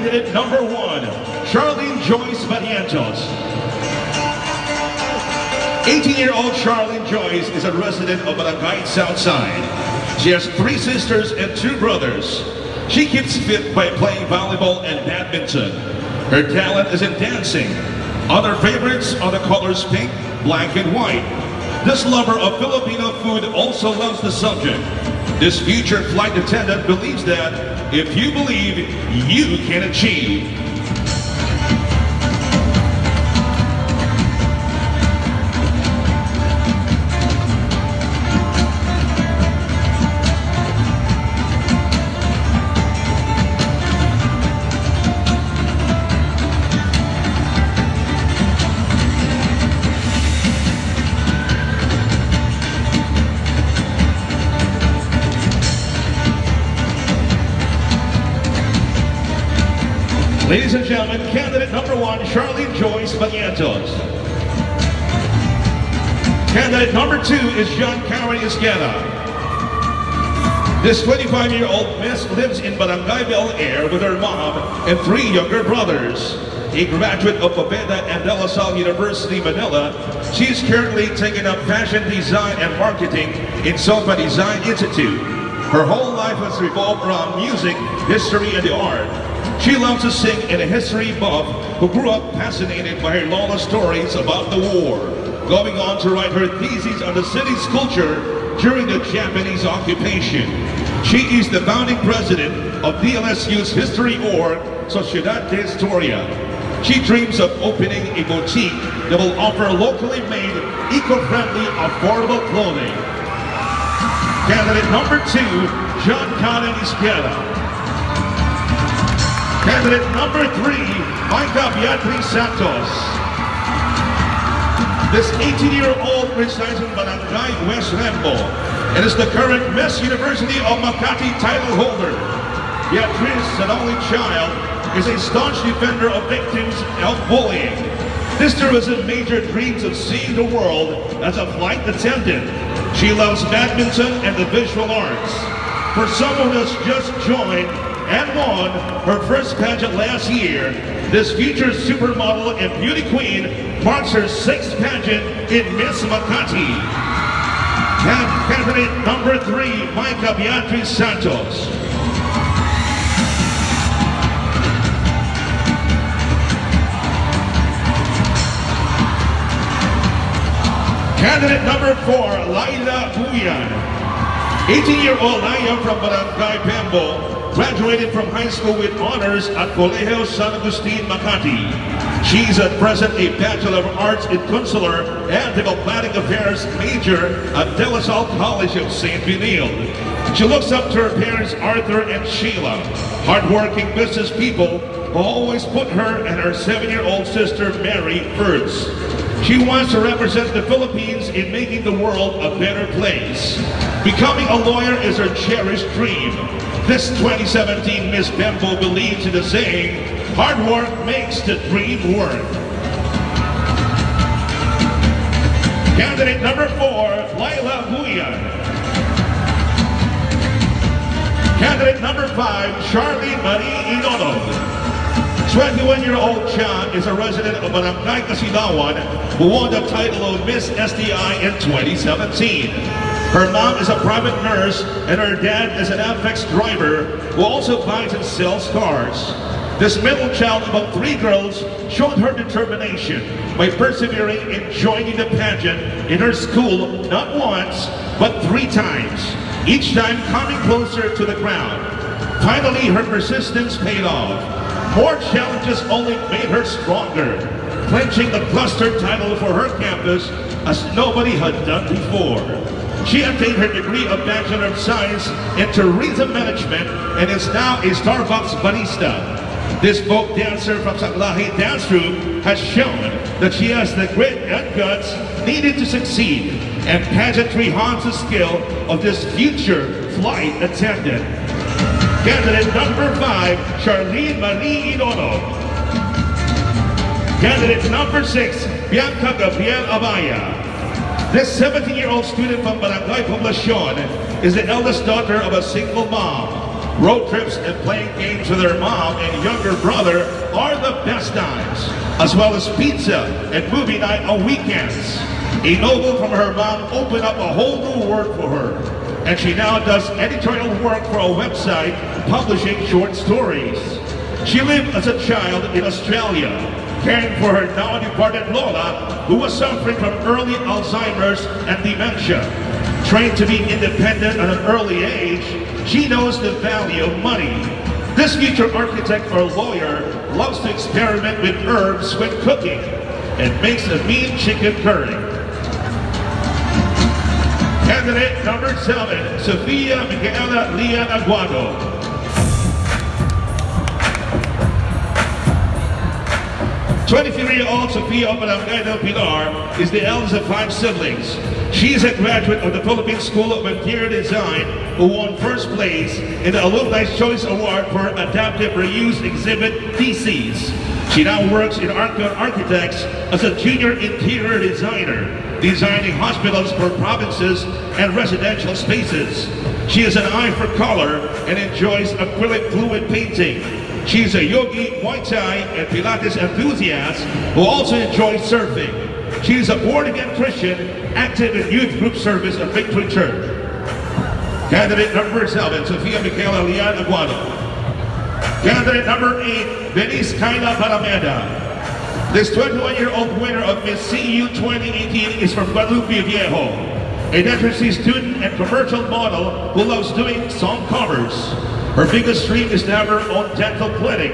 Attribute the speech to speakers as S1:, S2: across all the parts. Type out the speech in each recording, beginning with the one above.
S1: candidate number 1, Charlene Joyce Barrientos. 18-year-old Charlene Joyce is a resident of Barangay Southside. She has 3 sisters and 2 brothers. She keeps fit by playing volleyball and badminton. Her talent is in dancing. Other favorites are the colors pink, black, and white. This lover of Filipino food also loves the subject. This future flight attendant believes that if you believe, you can achieve. Ladies and gentlemen, candidate number 1, Charlene Joyce Barrientos. Candidate number 2 is John Karen Isquera. This 25-year-old miss lives in Barangay Bel Air with her mom and 3 younger brothers. A graduate of Pobeda and De La Salle University, Manila, she is currently taking up fashion design and marketing in Sofa Design Institute. Her whole life has revolved around music, history, and the art. She loves to sing and a history buff who grew up fascinated by her Lola stories about the war, going on to write her thesis on the city's culture during the Japanese occupation. She is the founding president of DLSU's History Org, Sociedad de Historia. She dreams of opening a boutique that will offer locally made, eco-friendly, affordable clothing. Candidate number 2, John Karen Isquera. Candidate number 3, MAKATI Santos. This 18-year-old resides in Barangay West Rembo and is the current Miss University of Makati title holder. Beatrice, an only child, is a staunch defender of victims of bullying. This tourism major dreams of seeing the world as a flight attendant. She loves badminton and the visual arts. For someone who has just joined and won her first pageant last year, this future supermodel and beauty queen marks her 6th pageant in Miss Makati. Candidate number 3, MAKATI Santos. Candidate number 4, Laila Buyan. 18-year-old Laila from Barangay Pembo graduated from high school with honors at Colegio San Agustin, Makati. She is at present a Bachelor of Arts in Consular and Diplomatic Affairs major at De La Salle College of St. Benilde. She looks up to her parents Arthur and Sheila, hardworking business people who always put her and her 7-year-old sister Mary first. She wants to represent the Philippines in making the world a better place. Becoming a lawyer is her cherished dream. This 2017 Miss Bembo believes in the saying, hard work makes the dream work. Candidate number 4, Laila Buyan. Candidate number 5, Charlene Marie Inonog. 21-year-old Chan is a resident of Barangay Kasilawan who won the title of Miss STI in 2017. Her mom is a private nurse and her dad is an Apex driver who also buys and sells cars. This middle child among 3 girls showed her determination by persevering in joining the pageant in her school not once, but 3 times, each time coming closer to the ground. Finally, her persistence paid off. More challenges only made her stronger, clinching the cluster title for her campus as nobody had done before. She obtained her degree of Bachelor of Science in Tourism Management and is now a Starbucks barista. This folk dancer from Sanglahi Dance Troupe has shown that she has the grit and guts needed to succeed, and pageantry haunts the skill of this future flight attendant. Candidate number 5, Charlene Marie Inonog. Candidate number 6, Bianca Gabriel Abaya. This 17-year-old student from Barangay Poblacion is the eldest daughter of a single mom. Road trips and playing games with her mom and younger brother are the best times, as well as pizza and movie night on weekends. A novel from her mom opened up a whole new world for her, and she now does editorial work for a website publishing short stories. She lived as a child in Australia, caring for her now departed Lola, who was suffering from early Alzheimer's and dementia. Trained to be independent at an early age, she knows the value of money. This future architect or lawyer loves to experiment with herbs when cooking and makes a mean chicken curry. Candidate number 7, Sofia Micaela Lian Aguado. 23-year-old Sofia Barangay del Pilar is the eldest of 5 siblings. She is a graduate of the Philippine School of Interior Design who won first place in the Alumni Choice Award for Adaptive Reuse Exhibit theses. She now works in Arcon Architects as a junior interior designer, designing hospitals for provinces and residential spaces. She has an eye for color and enjoys acrylic fluid painting. She is a yogi, Muay Thai, and Pilates enthusiast who also enjoys surfing. She is a born-again Christian, active in youth group service at Victory Church. Candidate number 7, Sofia Micaela Lian Aguado. Candidate number 8, Denise Kayla Parameda. This 21-year-old winner of Miss CU 2018 is from Guadalupe Viejo, a dentistry student and commercial model who loves doing song covers. Her biggest dream is to have her own dental clinic.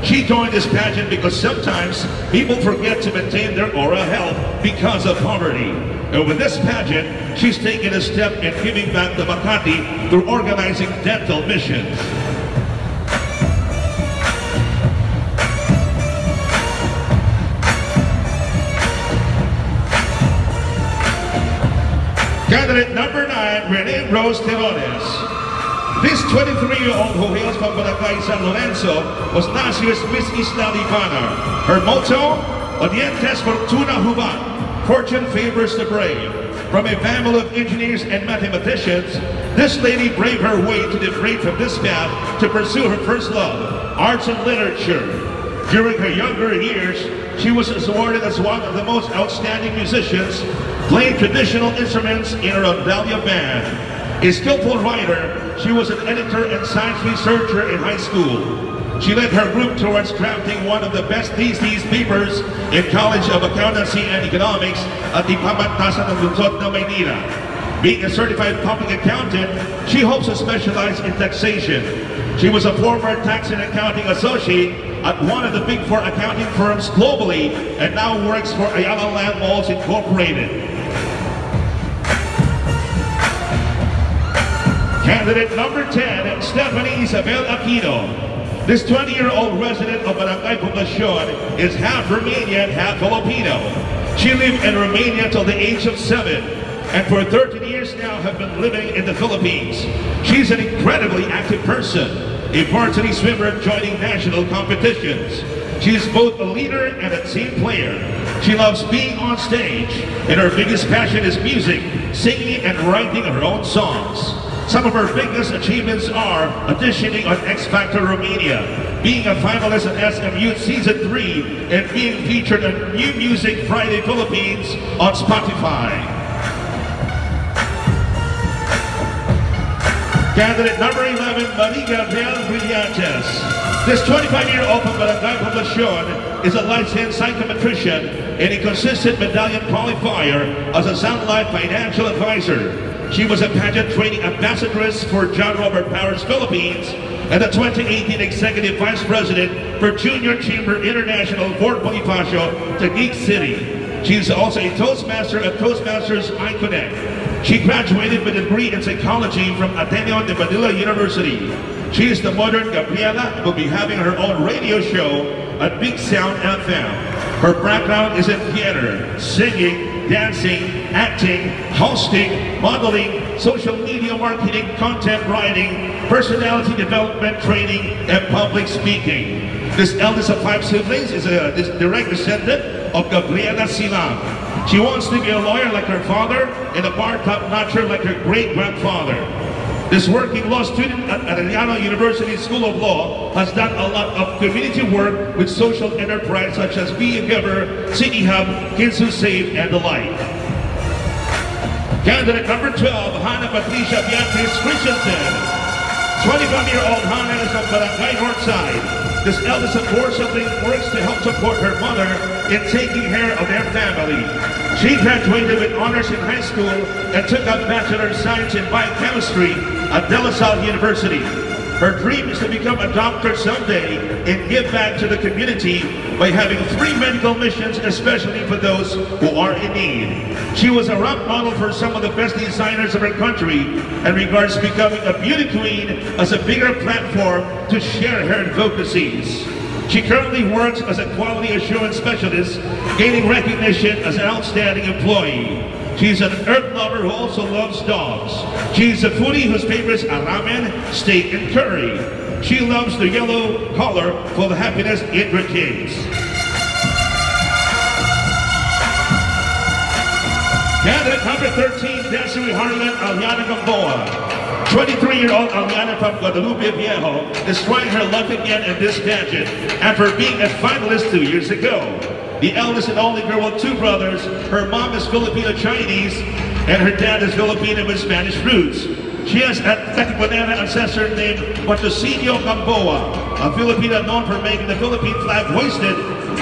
S1: She joined this pageant because sometimes people forget to maintain their oral health because of poverty. And with this pageant, she's taken a step in giving back to Makati through organizing dental missions. Candidate number 9, Renee Rose Terones. This 23-year-old who hails from Barangay San Lorenzo was last year's Miss Isla Libana. Her motto, Odientes Fortuna Huban, fortune favors the brave. From a family of engineers and mathematicians, this lady braved her way to the break from this path to pursue her first love, arts and literature. During her younger years, she was awarded as one of the most outstanding musicians, playing traditional instruments in her Ondalia band. A skillful writer, she was an editor and science researcher in high school. She led her group towards crafting one of the best theses papers in College of Accountancy and Economics at the Pamantasan ng Lungsod ng Maynila. Being a certified public accountant, she hopes to specialize in taxation. She was a former tax and accounting associate at one of the big 4 accounting firms globally and now works for Ayala Land Malls Incorporated. Candidate number 10, Stephanie Isabel Aquino. This 20-year-old resident of Barangay Poblacion is half Romanian, half Filipino. She lived in Romania till the age of 7, and for 13 years now have been living in the Philippines. She's an incredibly active person, a varsity swimmer joining national competitions. She is both a leader and a team player. She loves being on stage, and her biggest passion is music, singing, and writing her own songs. Some of her biggest achievements are auditioning on X Factor Romania, being a finalist at SM Youth Season 3, and being featured on New Music Friday Philippines on Spotify. Candidate number 11, Mariga Gabriel Brillantes. This 25-year-old from Barangay Poblacion is a licensed psychometrician and a consistent medallion qualifier as a Sun Life financial advisor. She was a pageant training ambassadress for John Robert Powers Philippines and the 2018 Executive Vice President for Junior Chamber International Fort Bonifacio, Taguig City. She is also a Toastmaster at Toastmasters iConnect. She graduated with a degree in psychology from Ateneo de Manila University. She is the modern Gabriela who will be having her own radio show at Big Sound FM. Her background is in theater, singing, dancing, acting, hosting, modeling, social media marketing, content writing, personality development training, and public speaking. This eldest of 5 siblings is a direct descendant of Gabriela Silang. She wants to be a lawyer like her father and a bar top notcher like her great-grandfather. This working law student at Arellano University School of Law has done a lot of community work with social enterprise such as Be a Giver, City Hub, Kids Who Save, and the like. Candidate number 12, Hannah Patricia Beatriz Christensen. 25-year-old Hannah is from Barangay Northside. This eldest of four siblings works to help support her mother in taking care of their family. She graduated with honors in high school and took up Bachelor of Science in Biochemistry at De La Salle University. Her dream is to become a doctor someday and give back to the community by having free medical missions, especially for those who are in need. She was a role model for some of the best designers of her country and regards becoming a beauty queen as a bigger platform to share her advocacies. She currently works as a quality assurance specialist, gaining recognition as an outstanding employee. She's an earth lover who also loves dogs. She's a foodie whose favorites are ramen, steak, and curry. She loves the yellow color for the happiness it brings. Candidate number 13, Desiree Harlan Aliana Gamboa. 23-year-old Aliana from Guadalupe Viejo is trying her luck again in this pageant after being a finalist 2 years ago. The eldest and only girl with two brothers, her mom is Filipino-Chinese and her dad is Filipino with Spanish roots. She has a Katipunera ancestor named Patrocinio Gamboa, a Filipino known for making the Philippine flag hoisted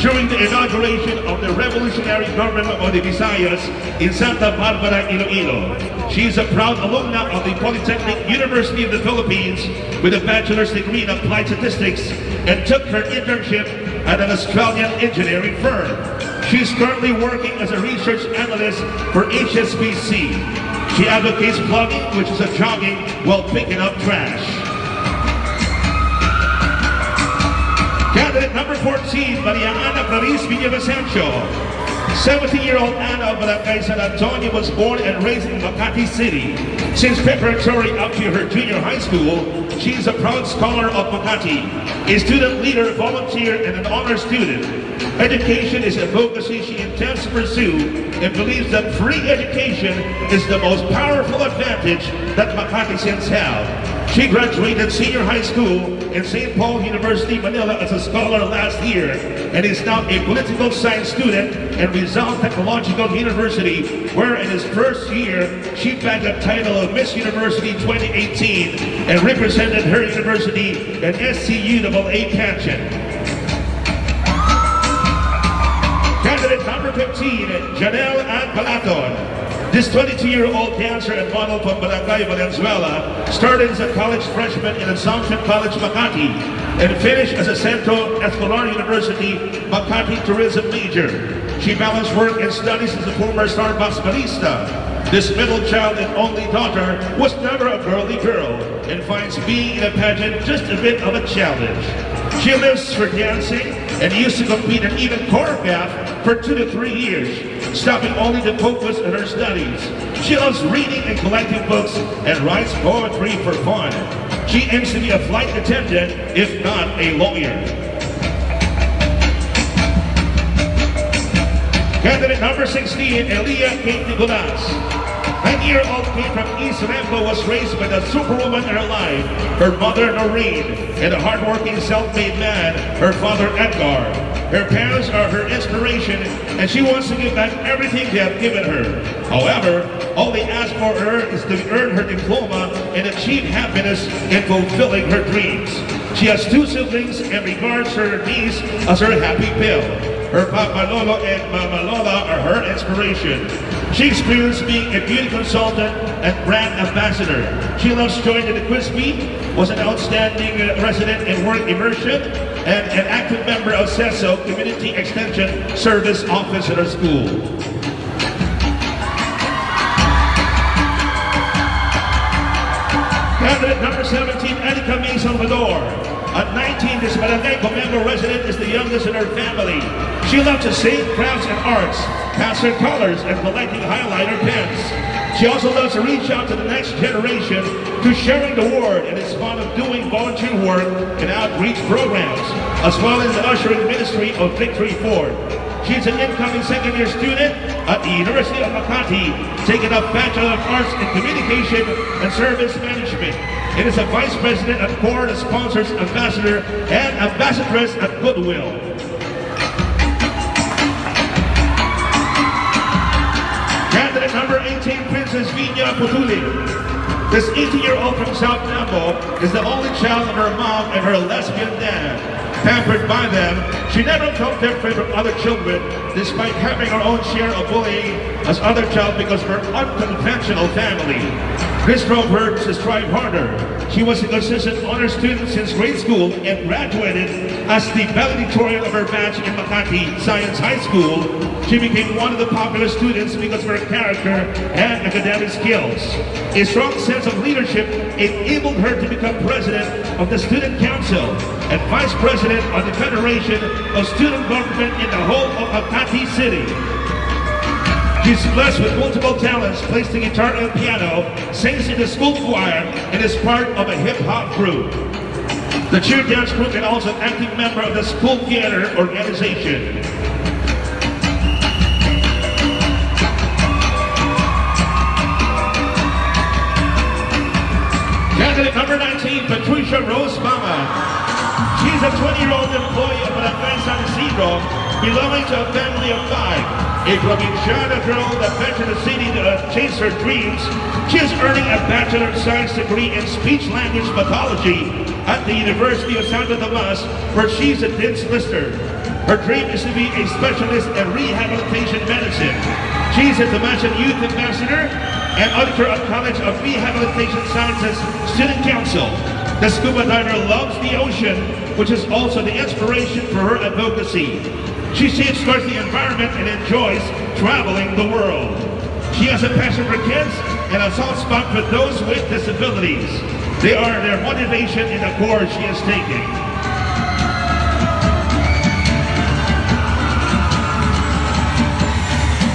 S1: during the inauguration of the revolutionary government of the Visayas in Santa Barbara, Iloilo. She is a proud alumna of the Polytechnic University of the Philippines with a bachelor's degree in applied statistics and took her internship at an Australian engineering firm. She's currently working as a research analyst for HSBC. She advocates plugging, which is a jogging, while picking up trash. Candidate number 14, Maria Ana Clarice Villavicencio. 17-year-old Ana of Barangay San Antonio was born and raised in Makati City. Since preparatory up to her junior high school, she is a proud scholar of Makati, a student leader, volunteer, and an honor student. Education is a advocacy she intends to pursue and believes that free education is the most powerful advantage that Makatisians have. She graduated senior high school in St. Paul University, Manila as a scholar last year and is now a political science student at Rizal Technological University, where in his first year, she bagged the title of Miss University 2018 and represented her university in SCUAA pageant. Candidate number 15, Janelle Ann Palaton. This 22-year-old dancer and model from Barangay Valenzuela started as a college freshman in Assumption College, Makati, and finished as a Centro Escolar University Makati tourism major. She balanced work and studies as a former Starbucks barista. This middle child and only daughter was never a girly girl and finds being in a pageant just a bit of a challenge. She lives for dancing and used to compete and even choreograph for 2 to 3 years, stopping only to focus on her studies. She loves reading and collecting books and writes poetry for fun. She aims to be a flight attendant, if not a lawyer. Candidate number 16, Elia Kate Nicolas. 9-year-old Kate from East Remco was raised by the superwoman in her life, her mother Noreen, and a hardworking self-made man, her father Edgar. Her parents are her inspiration, and she wants to give back everything they have given her. However, all they ask for her is to earn her diploma and achieve happiness in fulfilling her dreams. She has 2 siblings and regards her niece as her happy pill. Her Papa Lolo and Mama Lola are her inspiration. She experienced being a beauty consultant and brand ambassador. She loves joining the quiz bee, was an outstanding resident in work immersion, and an active member of CESO, Community Extension Service Office at her school. Candidate number 17, Erika May Salvador. At 19, this Barangay Comendo resident is the youngest in her family. She loves to sing, crafts, and arts, pastel colors, and collecting highlighter pens. She also loves to reach out to the next generation through sharing the word and is fond of doing volunteer work and outreach programs, as well as the ushering ministry of Victory Ford. She's an incoming second-year student at the University of Makati, taking a Bachelor of Arts in Communication and Service Management. It is a Vice President at Board, Sponsors, Ambassador, and Ambassadress at Goodwill. Candidate number 18, Princess Vinya Putulin. This 18-year-old from South Nambo is the only child of her mom and her lesbian dad. Pampered by them, she never felt different from other children, despite having her own share of bullying as other child because of her unconventional family. This drove her to strive harder. She was a consistent honor student since grade school and graduated as the valedictorian of her batch in Makati Science High School. She became one of the popular students because of her character and academic skills. A strong sense of leadership enabled her to become president of the Student Council and vice president of the Federation of Student Government in the whole of Makati City. She's blessed with multiple talents, plays the guitar and piano, sings in the school choir, and is part of a hip-hop group. The cheer dance group and also an active member of the school theater organization. Candidate number 19, Patricia Rose Mama. She's a 20-year-old employee of Barangay San Isidro, belonging to a family of 5. A provinciana girl that ventured the city to chase her dreams. She is earning a Bachelor of Science degree in Speech Language Pathology at the University of Santo Tomas, where she's a Dean's Lister. Her dream is to be a specialist in rehabilitation medicine. She's a Tomasan Youth Ambassador and auditor of College of Rehabilitation Sciences Student Council. The scuba diver loves the ocean, which is also the inspiration for her advocacy. She safeguards the environment and enjoys traveling the world. She has a passion for kids and a soft spot for those with disabilities. They are their motivation in the course she is taking.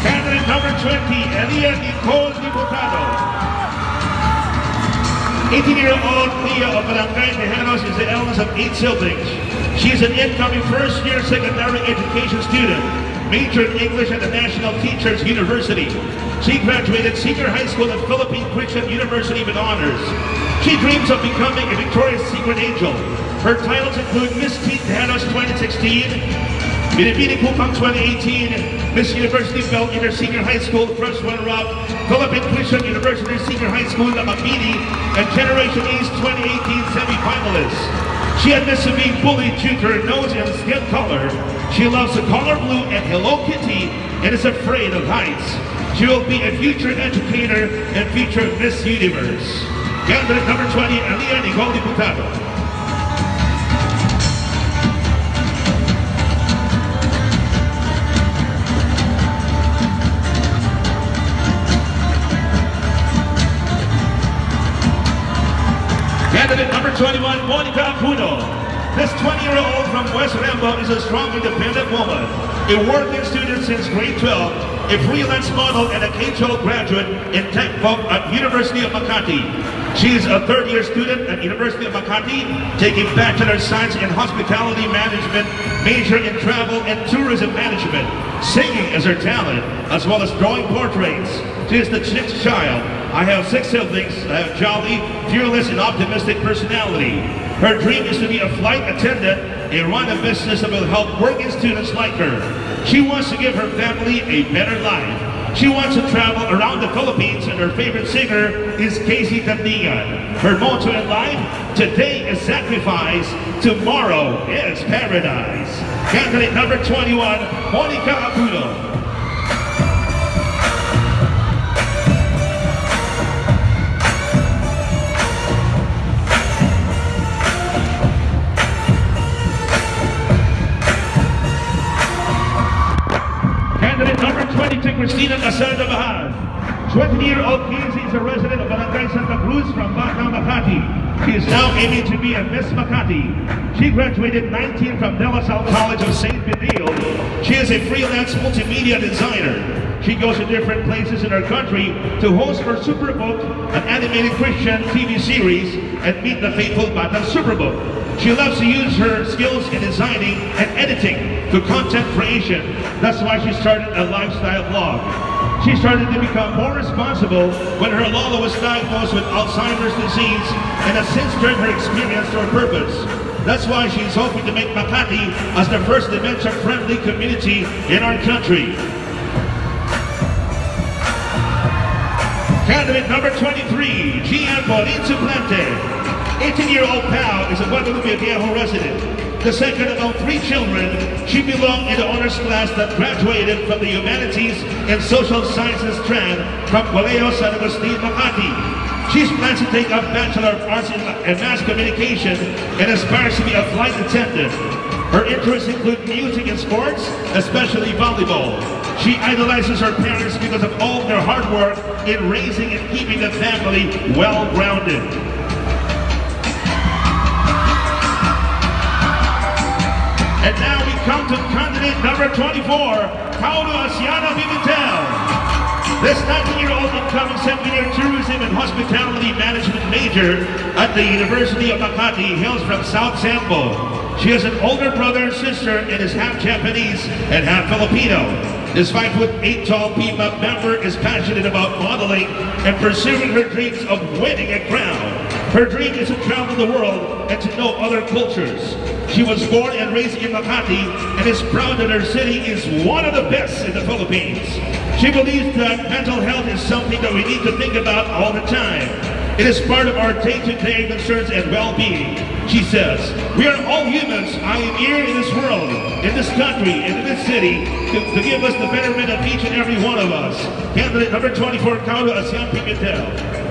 S1: Candidate number 20, Elia Nicole Diputado. 18-year-old Leah of Barangay Tejeros is the eldest of 8 siblings. She is an incoming first-year secondary education student, majored in English at the National Teachers University. She graduated senior high school at Philippine Christian University with honors. She dreams of becoming a Victoria's Secret angel. Her titles include Miss Tejeros 2016, Binibini Kupang 2018, Miss University Bell Inter Senior High School first runner-up, Philippine Christian University Senior High School Mabini, and Generation East 2018 semi-finalists. She admits to being bullied due to her nose and skin color. She loves the color blue and Hello Kitty and is afraid of heights. She will be a future educator and future Miss Universe. Candidate number 20, Elia Nicole Diputado. Candidate number 21, Monica Acuno. This 20-year-old from West Rembo is a strong, independent woman, a working student since grade 12, a freelance model, and a K-12 graduate in Tech Voc at University of Makati. She is a third-year student at University of Makati, taking Bachelor of Science in Hospitality Management, major in Travel and Tourism Management. Singing is her talent, as well as drawing portraits. She is the 6th child. I have 6 siblings. I have jolly, fearless, and optimistic personality. Her dream is to be a flight attendant and run a business that will help working students like her. She wants to give her family a better life. She wants to travel around the Philippines, and her favorite singer is Casey Tandingan. Her motto in life, today is sacrifice, tomorrow is paradise. Candidate number 21, Monica Acuno. Number 22, Christina Casada Bahar. 20-year-old Casey is a resident of Barangay Santa Cruz from Batang, Makati. She is now aiming to be a Miss Makati. She graduated 19 from De La Salle College of St. Benil. She is a freelance multimedia designer. She goes to different places in our country to host her Superbook, an animated Christian TV series, and meet the faithful Batang Superbook. She loves to use her skills in designing and editing. to content creation. That's why she started a lifestyle blog. She started to become more responsible when her Lola was diagnosed with Alzheimer's disease and has since turned her experience to her purpose. That's why she's hoping to make Makati as the first dementia-friendly community in our country. Candidate number 23, Gian Paulin Suplente. 18-year-old Pao is a Guadalupe Viejo resident. The second among 3 children, she belonged in the honors class that graduated from the Humanities and Social Sciences strand from Colegio San Agustin, Makati. She plans to take up Bachelor of Arts in Mass Communication and aspires to be a flight attendant. Her interests include music and sports, especially volleyball. She idolizes her parents because of all their hard work in raising and keeping the family well-grounded. And now we come to candidate number 24, Paulo Asiana Pimentel. This 19-year-old incoming second-year tourism and hospitality management major at the University of Makati hails from South Sambo. She has an older brother and sister and is half Japanese and half Filipino. This 5'8" tall PMAP member is passionate about modeling and pursuing her dreams of winning a crown. Her dream is to travel the world and to know other cultures. She was born and raised in Makati and is proud that her city is one of the best in the Philippines. She believes that mental health is something that we need to think about all the time. It is part of our day-to-day concerns and well-being. She says, "We are all humans. I am here in this world, in this country, and in this city to give us the betterment of each and every one of us." Candidate number 24, Paulo Asiana Pimentel.